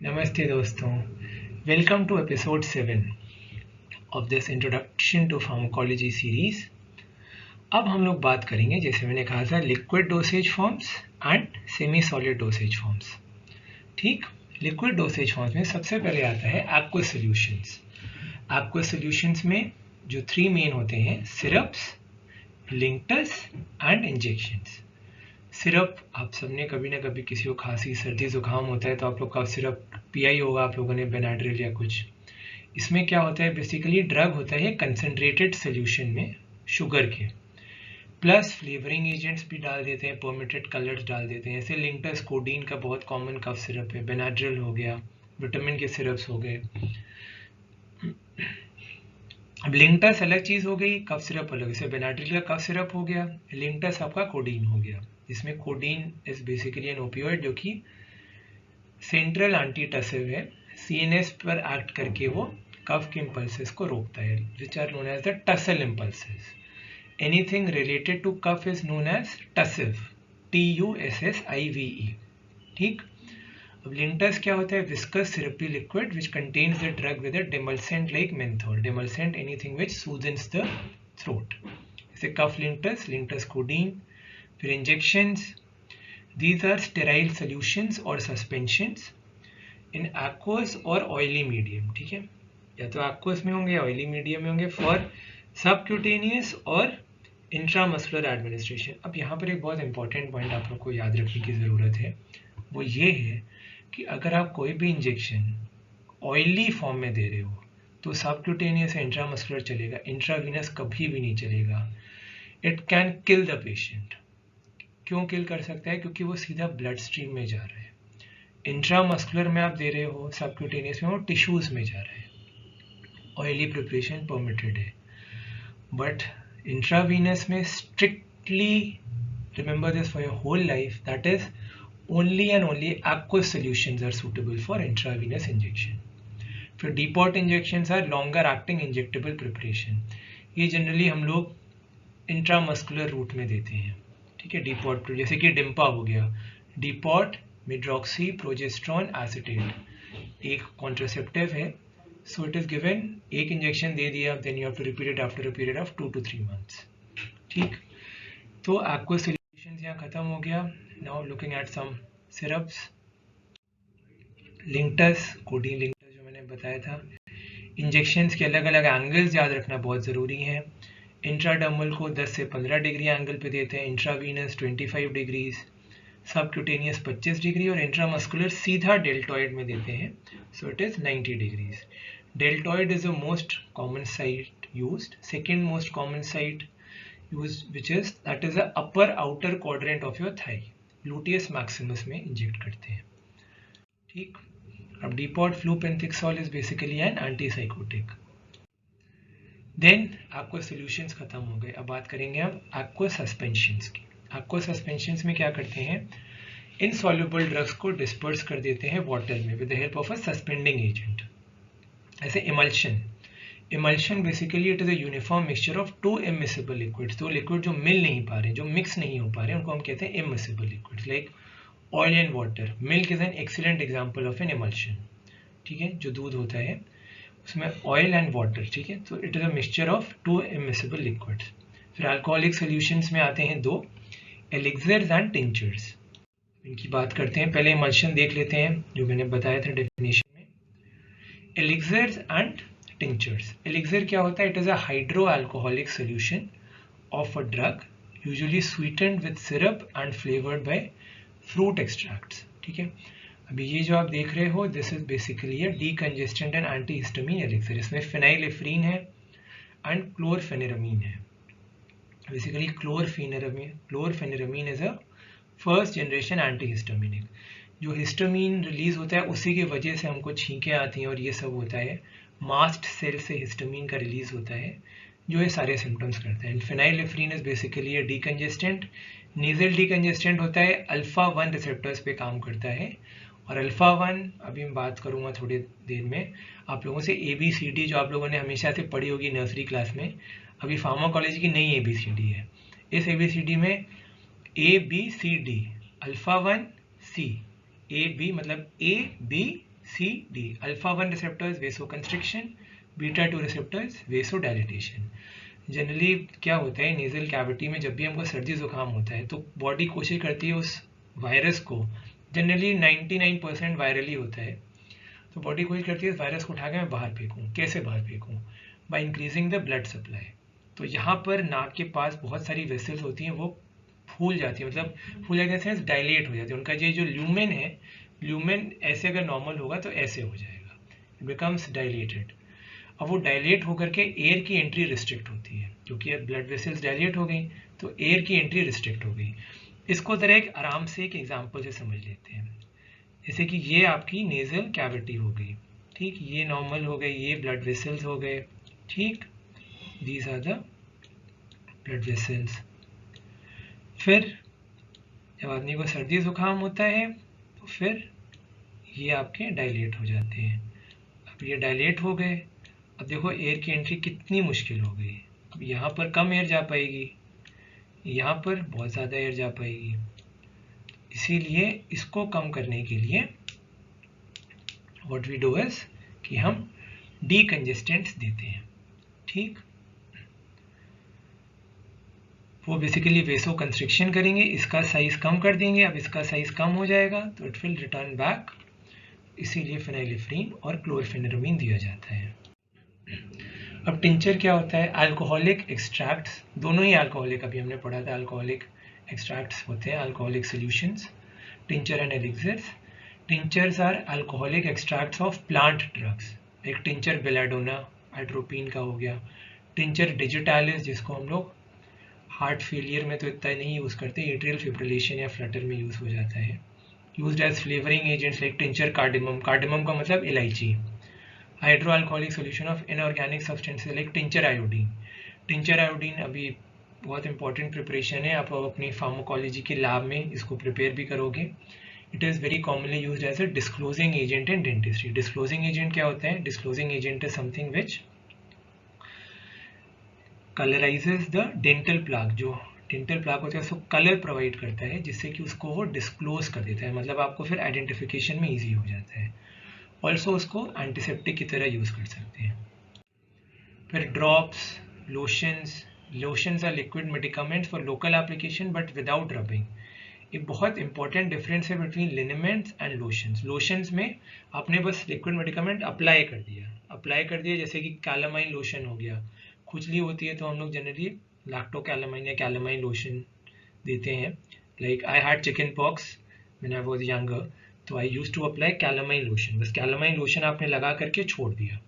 नमस्ते दोस्तों, welcome to episode 7 of this introduction to pharmacology series. अब हम लोग बात करेंगे, जैसे मैंने कहा था, liquid dosage forms and semi solid dosage forms. ठीक, लिक्विड डोसेज फॉर्म्स में सबसे पहले आता है एक्वस सॉल्यूशंस। एक्वस सॉल्यूशंस में जो 3 मेन होते हैं, सिरप्स, लिंक्टर्स एंड इंजेक्शंस। सिरप, आप सबने कभी ना कभी किसी को खांसी सर्दी जुकाम होता है तो आप लोग का सिरप पिया ही होगा आप लोगों ने, बेनाड्रिल या कुछ। इसमें क्या होता है, बेसिकली ड्रग होता है कंसंट्रेटेड सोल्यूशन में शुगर के, प्लस फ्लेवरिंग एजेंट्स भी डाल देते हैं, परमिटेड कलर्स डाल देते हैं। ऐसे लिंक्टर्स, कोडीन का बहुत कॉमन कफ सिरप है, बेनाड्रिल हो गया, विटामिन के सिरप्स हो गए। अब लिंक्टर्स अलग चीज हो गई, कफ सिरप अलग। जैसे बेनाड्रिल का कफ सिरप हो गया, लिंक्टर्स आपका कोडीन हो गया, जिसमें codeine is basically N opioid जो कि सेंट्रल एंटीटसिव है, सीएनएस पर एक्ट करके वो कफ के इंपल्सेस को रोकता है, which are known as the tussle impulses. Anything related to cough is known as tussive, TUSSIVE। ठीक, अब लिंक्टर्स क्या होता है, viscous सिरपी liquid which contains the drug with a demulcent like menthol. Demulcent anything which सूदन्स the throat, जैसे कफ लिंक्टर्स, लिंक्टर्स codeine. फिर injections, these are sterile solutions or suspensions in aqueous or oily medium। ठीक है, या तो aqueous में होंगे या oily medium में होंगे, for subcutaneous और इंट्रामस्कुलर एडमिनिस्ट्रेशन। अब यहाँ पर एक बहुत इंपॉर्टेंट पॉइंट आप लोग को याद रखने की ज़रूरत है, वो ये है कि अगर आप कोई भी इंजेक्शन ऑयली फॉर्म में दे रहे हो तो सबक्यूटेनियस या इंट्रामस्कुलर चलेगा, इंट्रावीनस कभी भी नहीं चलेगा। It can kill the patient. क्यों किल कर सकता है? क्योंकि वो सीधा ब्लड स्ट्रीम में जा रहा है। इंट्रामस्कुलर में आप दे रहे हो, सबक्यूटेनियस में वो टिश्यूज में जा रहा है, ऑयली प्रिपरेशन परमिटेड है। बट इंट्रावीनस में strictly, remember this for your whole life, that is only and only aqueous solutions are suitable for intravenous injection. फिर depot injections are longer acting injectable preparation. ये generally हम लोग intramuscular route में देते हैं। ठीक है, डीपॉट, जैसे कि डिम्पा हो गया, डीपॉट मिड्रॉक्सी प्रोजेस्ट्रॉन एसिटेट, एक कॉन्ट्रासेप्टिव है, सो इट इज गिवन, एक इंजेक्शन दे दिया, then you have to repeat it after a period of 2 to 3 months। ठीक, तो एक्वस सॉल्यूशंस यहाँ खत्म हो गया। Now looking at some syrups, linctus, codeine linctus जो मैंने बताया था। इंजेक्शंस के अलग अलग एंगल्स याद रखना बहुत ज़रूरी है। इंट्राडर्मल को 10 से 15 डिग्री एंगल पे देते हैं, इंट्रावीनस 25 डिग्रीज, सबक्यूटेनियस 25 डिग्री, और इंट्रामस्कुलर सीधा डेल्टॉइड में देते हैं, so it is 90 degrees. Deltoid is the most common site used, second most common site used which is, that is the upper outer quadrant of your thigh, gluteus maximus में inject करते हैं। ठीक, अब depot flupenthixol is basically an antipsychotic. Then aqueous solutions खत्म हो गए, अब बात करेंगे हम एक्वस सस्पेंशंस की। एक्वस सस्पेंशंस में क्या करते हैं, इनसॉल्युबल ड्रग्स को डिस्पर्स कर देते हैं वाटर में with the help of a suspending agent. ऐसे emulsion, emulsion basically it is a uniform mixture of 2 immiscible liquids. तो लिक्विड जो मिल नहीं पा रहे, जो मिक्स नहीं हो पा रहे, उनको हम कहते हैं immiscible liquids, like oil and water. Milk is an excellent example of N emulsion. ठीक है, जो दूध होता है उसमें ऑयल एंड वाटर। ठीक है, तो it is a mixture of 2 immiscible liquids. फिर अल्कोहलिक सॉल्यूशंस में आते हैं 2, एलिक्सर्स एंड टिंचर्स। इनकी बात करते हैं, पहले इमल्शन देख लेते हैं जो मैंने बताया था डेफिनेशन में। एलिक्सर्स एंड टिंचर्स, एलिक्सर क्या होता है, it is a hydro alcoholic solution of a drug usually sweetened with syrup and flavoured by fruit extracts. ठीक है, अभी ये जो आप देख रहे हो, this is basically a decongestant and antihistamine elixir. इसमें फिनाइलेफ्रीन है एंड क्लोरफेनिरामीन है। Basically chlorpheniramine is a first generation antihistaminic. जो हिस्टामिन रिलीज होता है उसी की वजह से हमको छींकें आती हैं और ये सब होता है, मास्ट सेल से हिस्टामिन का रिलीज होता है जो ये सारे सिम्टम्स करते हैं। Phenylephrine is basically a decongestant, nasal decongestant होता है, अल्फा 1 रिसेप्टर्स पे काम करता है। और अल्फा 1 अभी मैं बात करूंगा थोड़ी देर में आप लोगों से, ABCD जो आप लोगों ने हमेशा से पढ़ी होगी नर्सरी क्लास में, अभी फार्माकोलॉजी की नई ABCD है। इस ABCD में ABCD, अल्फा 1 C, AB मतलब A B C D. Alpha 1 receptors vaso constriction, beta 2 receptors vaso dilatation. Generally क्या होता है नेजल कैविटी में जब भी हमको सर्दी जुकाम होता है तो बॉडी कोशिश करती है उस वायरस को, जनरली 99% वायरल ही होता है, तो बॉडी कोशिश करती है इस वायरस को उठा के मैं बाहर फेंकूँ। कैसे बाहर फेंकूँ? By increasing the blood supply. तो यहाँ पर नाक के पास बहुत सारी वेसल्स होती हैं, वो फूल जाती है, मतलब फूल जाने से डायलेट हो जाती है। उनका ये जो ल्यूमेन है, ल्यूमेन ऐसे अगर नॉर्मल होगा तो ऐसे हो जाएगा, इट बिकम्स डायलेटेड। अब वो डायलेट होकर के एयर की एंट्री रिस्ट्रिक्ट होती है, क्योंकि अब ब्लड वेसल्स डायलेट हो गई तो एयर की एंट्री रिस्ट्रिक्ट हो गई। इसको जरा एक आराम से एक एग्जांपल से समझ लेते हैं। जैसे कि ये आपकी नेजल कैविटी हो गई, ठीक, ये नॉर्मल हो गए, ये ब्लड वेसल्स हो गए, ठीक, these are the blood vessels. फिर जब आदमी को सर्दी जुकाम होता है तो फिर ये आपके डायलेट हो जाते हैं। अब ये डायलेट हो गए, अब देखो एयर की एंट्री कितनी मुश्किल हो गई। अब यहाँ पर कम एयर जा पाएगी, यहाँ पर बहुत ज़्यादा एयर जा पाएगी, इसीलिए इसको कम करने के लिए व्हाट वी डू इज कि हम डीकंजेस्टेंट्स देते हैं, ठीक। वो बेसिकली वेसो कंस्ट्रिक्शन करेंगे, इसका साइज कम कर देंगे। अब इसका साइज कम हो जाएगा तो इट विल रिटर्न बैक, इसीलिए फेनाइलिफ्रीन और क्लोरफेनेरमीन दिया जाता है। अब टिंचर क्या होता है? अल्कोहलिक एक्सट्रैक्ट्स, दोनों ही अल्कोहलिक, अभी हमने पढ़ा था अल्कोहलिक एक्सट्रैक्ट्स होते हैं, alcoholic solutions, tincture and elixirs. Tinctures are alcoholic extracts of plant drugs. एक टिंचर बेलाडोना आइट्रोपिन का हो गया, टिंचर डिजिटालिस जिसको हम लोग हार्ट फेलियर में तो इतना नहीं यूज़ करते, एट्रियल फिब्रिलेशन या फ्लटर में यूज़ हो जाता है। Used as flavouring agents like tincture cardamom, cardamom का मतलब इलायची। Hydroalcoholic solution of inorganic substances like tincture iodine. Tincture iodine अभी बहुत इंपॉर्टेंट प्रिपरेशन है, आप अपनी फार्माकोलॉजी के लैब में इसको प्रिपेयर भी करोगे। It is very commonly used as a disclosing agent in dentistry. Disclosing agent क्या होता है? Disclosing agent is something which colourises the dental plaque. जो डेंटल प्लाक होता है उसको कलर प्रोवाइड करता है, जिससे कि उसको वो डिस्क्लोज कर देता है, मतलब आपको फिर आइडेंटिफिकेशन में इजी हो जाता है। ऑल्सो उसको एंटीसेप्टिक की तरह यूज़ कर सकते हैं। फिर drops, lotions. Lotions are liquid medicaments for local application but without rubbing. एक बहुत इंपॉर्टेंट डिफरेंस है between liniments and lotions. Lotions में आपने बस लिक्विड मेडिकामेंट अप्लाई कर दिया, जैसे कि कैलामाइन लोशन हो गया। खुजली होती है तो हम लोग जनरली लैक्टोकैलामाइन या कैलामाइन लोशन देते हैं। Like I had chicken pox when I was younger, तो I used to apply calamine lotion. बस कैलामाइन लोशन आपने लगा करके छोड़ दिया,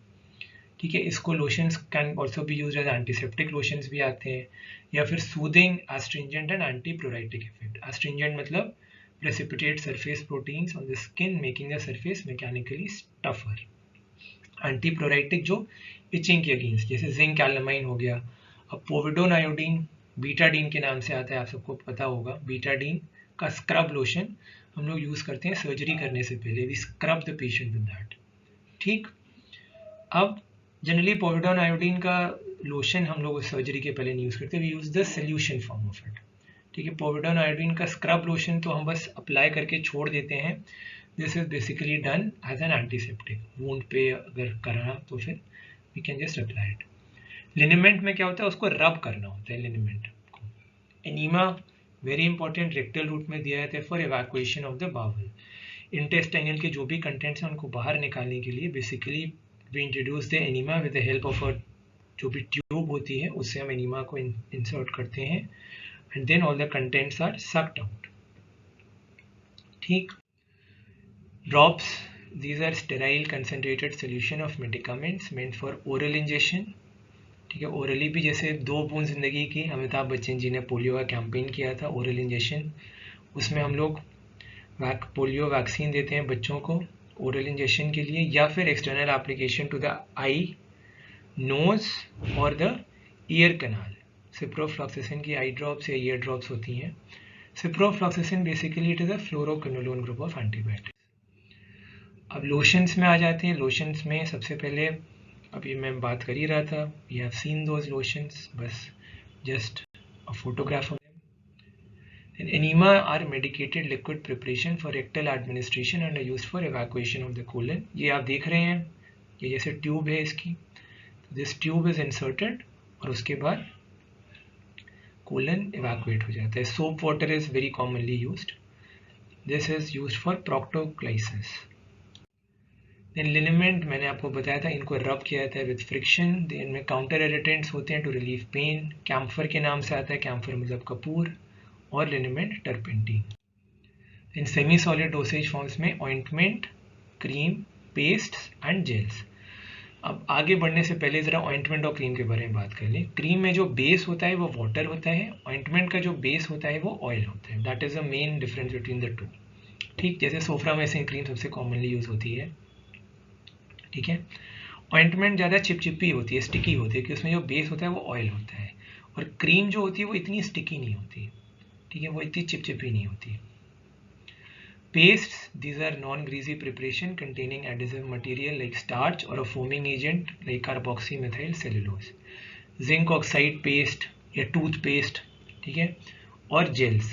ठीक है। इसको lotions can also be used as antiseptic lotions भी आते हैं, या फिर soothing, astringent and antipruritic effect. Astringent मतलब precipitate surface proteins on the skin making the surface mechanically tougher. Antipruritic जो इचिंग के अगेंस्ट, जैसे जिंक कैलामाइन हो गया। अब पोविडोन आयोडीन बीटाडीन के नाम से आता है, आप सबको पता होगा। बीटाडीन का स्क्रब लोशन हम लोग यूज करते हैं सर्जरी करने से पहले, we scrub the patient with that, ठीक। अब जनरली पोविडोन आयोडीन का लोशन हम लोग सर्जरी के पहले नहीं यूज करते, we use the solution form of it, ठीक है। पोविडोन आयोडीन का स्क्रब लोशन तो हम बस अप्लाई करके छोड़ देते हैं। This is basically done as an antiseptic. Wound पे अगर करना तो फिर we can just apply it. Liniment में क्या होता है? उसको रब करना होता है लिनेमेंट को। Enema very important, rectal route में दिया जाता है for evacuation of the bowel. Intestinal के जो भी कंटेंट्स हैं उनको बाहर निकालने के लिए basically we introduce the enema with the help of a जो भी ट्यूब होती है, उससे हम एनीमा को इंसर्ट करते हैं and then all the contents are sucked out, ठीक। Drops, these are sterile concentrated solution of medicaments meant for oral injection, ठीक है। ओरली भी, जैसे 2 बूंद जिंदगी की, अमिताभ बच्चन जी ने पोलियो का कैंपेन किया था ओरल इंजेक्शन, उसमें हम लोग पोलियो वैक्सीन देते हैं बच्चों को ओरल इंजेक्शन के लिए, या फिर external application to the eye, nose और द ईयर कनाल। सिप्रोफ्लॉक्सिसिन की आई ड्रॉप्स या ईयर ड्रॉप्स होती हैं। Ciprofloxacin basically it is a fluoroquinolone group of antibiotics. अब लोशंस में आ जाते हैं। लोशंस में सबसे पहले अभी मैं बात कर ही रहा था, we have seen those lotions, बस just a photograph of them. Enema are medicated liquid preparation for rectal administration and are used for evacuation of the colon. ये आप देख रहे हैं, ये जैसे ट्यूब है इसकी, दिस ट्यूब इज इंसर्टेड और उसके बाद कोलन इवैक्यूएट हो जाता है. Soap water is very commonly used. This is used for proctoclysis. Then liniment मैंने आपको बताया था, इनको रब किया जाता है विद फ्रिक्शन. इनमें काउंटर इरिटेंट्स होते हैं टू रिलीव पेन. कैम्फर के नाम से आता है, कैम्फर मतलब कपूर, और liniment turpentine. In semi solid dosage forms में ointment, cream, paste and gels. अब आगे बढ़ने से पहले जरा ऑइंटमेंट और क्रीम के बारे में बात कर लें. क्रीम में जो बेस होता है वो वाटर होता है, ऑइंटमेंट का जो बेस होता है वो ऑयल होता है. That is the main difference between the two. ठीक, जैसे सोफ्रा में से क्रीम सबसे कॉमनली यूज होती है. ठीक है, ऑइंटमेंट ज़्यादा चिपचिपी होती है, स्टिकी होती है, क्योंकि उसमें जो बेस होता है वो ऑयल होता है. और क्रीम जो होती है वो इतनी स्टिकी नहीं होती. ठीक है, वो इतनी चिपचिपी नहीं होती. Pastes, these are non-greasy preparation containing adhesive material like starch or a foaming agent like carboxymethyl cellulose. Zinc oxide paste या toothpaste, ठीक है, और जेल्स.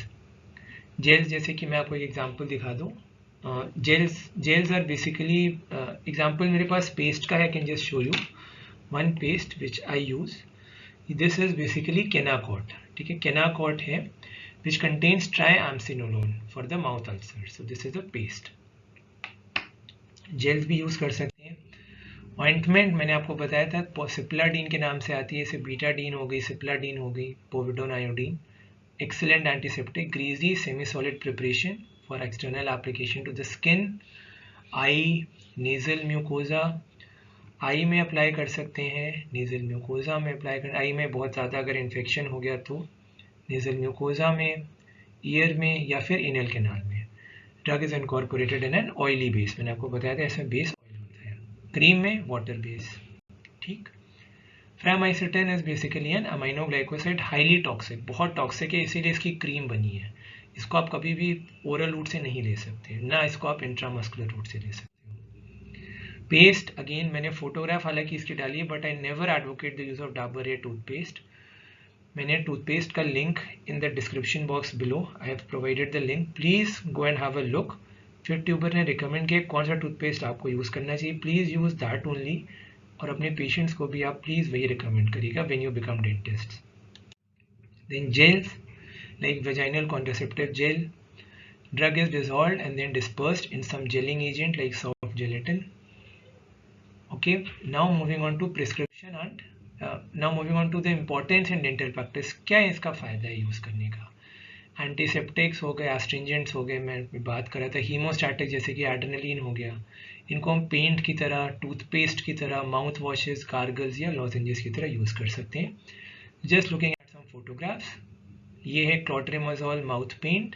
जेल्स जैसे कि मैं आपको एक एग्जांपल दिखा दूं. जेल्स आर बेसिकली एग्जांपल मेरे पास पेस्ट का है. Can just show you one paste which I use. This is basically Kenacort. ठीक है, केनाकॉट है which contains triamcinolone for the mouth ulcer. So this is a paste. Gels भी use कर सकते हैं. ऑइंटमेंट मैंने आपको बताया था सिप्लाडीन के नाम से आती है. जैसे बीटाडीन हो गई, सिप्लाडीन हो गई, povidone iodine. Excellent antiseptic, greasy semi solid preparation for external application to the skin, eye, nasal mucosa. Eye में अप्लाई कर सकते हैं, नेजल म्यूकोजा में अप्लाई कर. आई में बहुत ज़्यादा अगर इन्फेक्शन हो गया तो नेजल म्यूकोजा में, ईयर में, या फिर एनल कैनाल में. Drug is incorporated in an oily base. मैंने आपको बताया था इसमें बेस ऑयल होता है. क्रीम में वाटर बेस. ठीक. Framycetin is basically an aminoglycoside, highly toxic, बहुत टॉक्सिक है, इसीलिए इसकी क्रीम बनी है. इसको आप कभी भी ओरल रूट से नहीं ले सकते, ना इसको आप इंट्रामस्कुलर रूट से ले सकते हो. पेस्ट अगेन मैंने फोटोग्राफ हालांकि इसकी डाली है, but I never advocate the use of Dabur red toothpaste. मैंने टूथपेस्ट का link in the description box below, I have provided the link. Please go and have a look. फिर ट्यूबर ने recommend किया कौन सा टूथपेस्ट आपको यूज़ करना चाहिए. Please use that only. और अपने पेशेंट्स को भी आप प्लीज़ वही रिकमेंड करिएगा when you become dentist. Then gels like vaginal contraceptive gel. Drug is dissolved and then dispersed in some gelling agent like soft gelatin. Okay, now moving on to prescription and now moving on to the importance in dental practice. क्या है इसका फ़ायदा है use करने का. Antiseptics हो गए, astringents हो गए, मैं बात कर रहा था हीमोस्टैटिक जैसे कि एड्रेनलिन हो गया. इनको हम पेंट की तरह, टूथपेस्ट की तरह, माउथ वॉशेस, गार्गल्स या लॉजेंजेस की तरह यूज़ कर सकते हैं. Just looking at some photographs. ये है clotrimazole mouth paint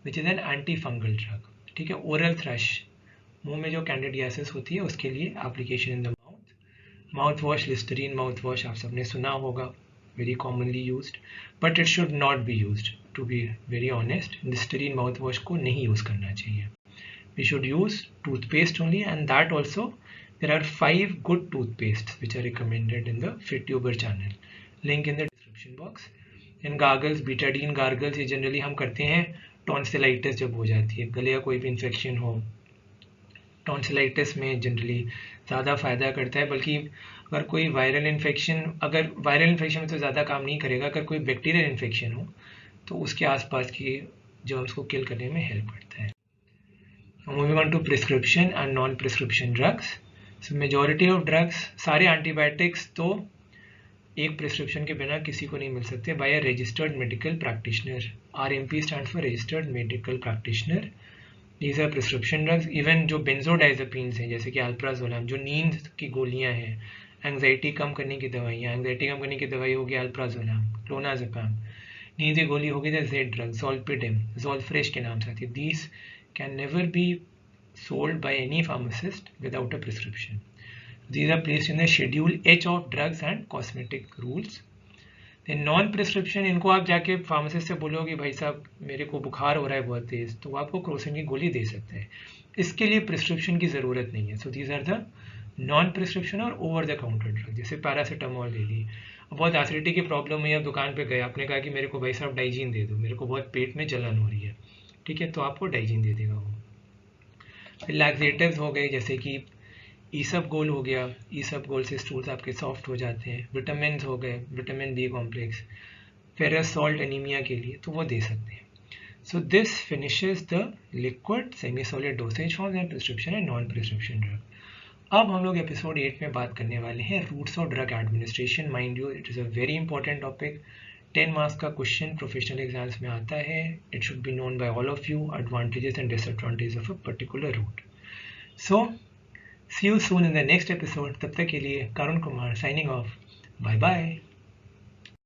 which is an anti fungal drug. ठीक है, ओरल थ्रश, मुंह में जो कैंडिडियासिस होती है उसके लिए application in the mouth wash. Listerine mouth wash आप सबने सुना होगा, very commonly used, but it should not be used. To be very honest, Listerine mouth wash को नहीं यूज़ करना चाहिए. We should use toothpaste only, and that also there are 5 good toothpaste which are recommended in the fit tuber channel. Link in the description box. In gargles, betadine gargles, ये generally हम करते हैं tonsillitis जब हो जाती है, गले का कोई भी इन्फेक्शन हो. टॉन्सिलाइटिस में जनरली ज़्यादा फ़ायदा करता है. बल्कि अगर कोई वायरल इन्फेक्शन, अगर वायरल इन्फेक्शन में तो ज़्यादा काम नहीं करेगा, अगर कोई बैक्टीरियल इन्फेक्शन हो तो उसके आसपास की जर्म्स को किल करने में हेल्प करता है. Moving on to prescription and non prescription drugs. So majority of drugs, सारे एंटीबायोटिक्स तो एक प्रिस्क्रिप्शन के बिना किसी को नहीं मिल सकते by a registered medical practitioner. RMP stands for registered medical practitioner. These are prescription drugs. Even जो बेंजोडाइजेपिन्स हैं जैसे कि अल्प्राजोलम, जो नींद की गोलियां हैं, एंग्जाइटी कम करने की दवाइयाँ, एंग्जाइटी कम करने की दवाई होगी अल्प्राजोलम, क्लोनाजेपम. नींद की गोली होगी द जेड ड्रग, ज़ोलपिडेम, ज़ोलफ्रेश के नाम से आती है. These can never be sold by any pharmacist without a prescription. These are placed in the schedule H of drugs and cosmetic rules. Non prescription, इनको आप जाके फार्मासिस्ट से बोलोगे भाई साहब मेरे को बुखार हो रहा है बहुत तेज, तो वो आपको क्रोसिन की गोली दे सकते हैं. इसके लिए प्रिस्क्रिप्शन की ज़रूरत नहीं है. So these are the non prescription और ओवर द काउंटर ड्रग. जैसे पैरासीटामोल ले ली, बहुत एसिडिटी की प्रॉब्लम हुई, अब दुकान पे गए, आपने कहा कि मेरे को भाई साहब डाइजीन दे दो, मेरे को बहुत पेट में जलन हो रही है, ठीक है, तो आपको डाइजीन दे देगा वो। फिर लैक्सेटिव्स हो गए, जैसे कि ईसबगोल हो गया, ईसबगोल से स्टूल्स आपके सॉफ्ट हो जाते हैं। विटामिन हो गए, vitamin B complex, ferrous salt anaemia के लिए, तो वो दे सकते हैं। So this finishes the liquid semi solid dosage form and prescription and non prescription drug. अब हम लोग एपिसोड 8 में बात करने वाले हैं routes of drug administration. Mind you, it is a very important topic, 10 marks का क्वेश्चन प्रोफेशनल एग्जाम्स में आता है। It should be known by all of you, advantages and disadvantages of a particular route. So see you soon in the next episode. तब तक के लिए Karun Kumar signing off. Bye bye.